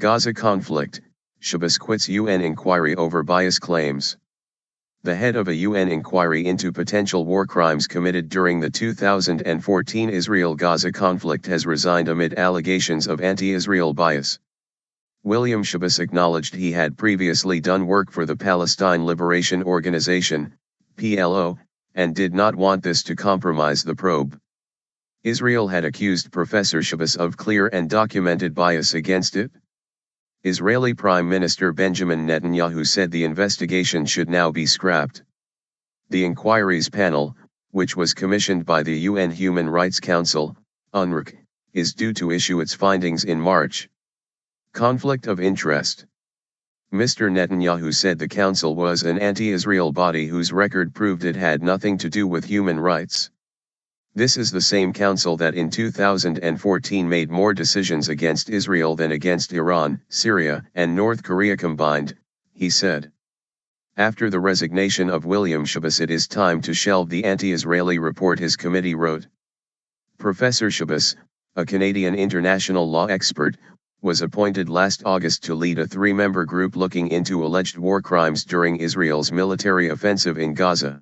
Gaza conflict, Schabas quits UN inquiry over bias claims. The head of a UN inquiry into potential war crimes committed during the 2014 Israel-Gaza conflict has resigned amid allegations of anti-Israel bias. William Schabas acknowledged he had previously done work for the Palestine Liberation Organization, PLO, and did not want this to compromise the probe. Israel had accused Professor Schabas of clear and documented bias against it. Israeli Prime Minister Benjamin Netanyahu said the investigation should now be scrapped. The inquiry's panel, which was commissioned by the UN Human Rights Council, UNHRC, is due to issue its findings in March. Conflict of interest. Mr. Netanyahu said the council was an anti-Israel body whose record proved it had nothing to do with human rights. This is the same council that in 2014 made more decisions against Israel than against Iran, Syria, and North Korea combined, he said. After the resignation of William Schabas, it is time to shelve the anti-Israeli report, his committee wrote. Professor Schabas, a Canadian international law expert, was appointed last August to lead a three-member group looking into alleged war crimes during Israel's military offensive in Gaza.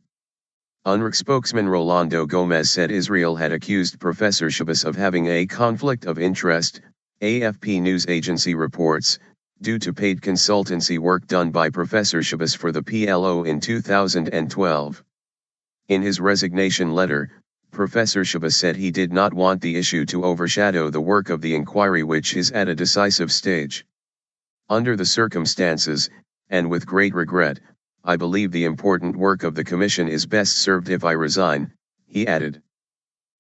UNHRC spokesman Rolando Gomez said Israel had accused Professor Schabas of having a conflict of interest, AFP news agency reports, due to paid consultancy work done by Professor Schabas for the PLO in 2012. In his resignation letter, Professor Schabas said he did not want the issue to overshadow the work of the inquiry, which is at a decisive stage. Under the circumstances, and with great regret, I believe the important work of the Commission is best served if I resign, he added.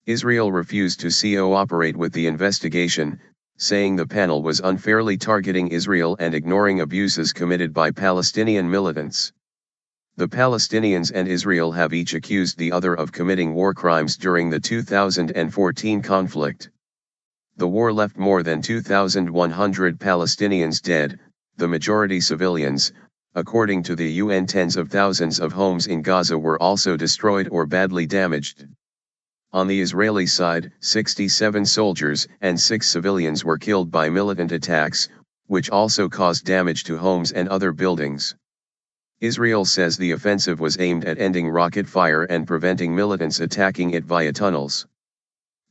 Israel refused to cooperate with the investigation, saying the panel was unfairly targeting Israel and ignoring abuses committed by Palestinian militants. The Palestinians and Israel have each accused the other of committing war crimes during the 2014 conflict. The war left more than 2,100 Palestinians dead, the majority civilians. According to the UN, tens of thousands of homes in Gaza were also destroyed or badly damaged. On the Israeli side, 67 soldiers and 6 civilians were killed by militant attacks, which also caused damage to homes and other buildings. Israel says the offensive was aimed at ending rocket fire and preventing militants attacking it via tunnels.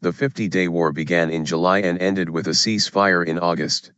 The 50-day war began in July and ended with a ceasefire in August.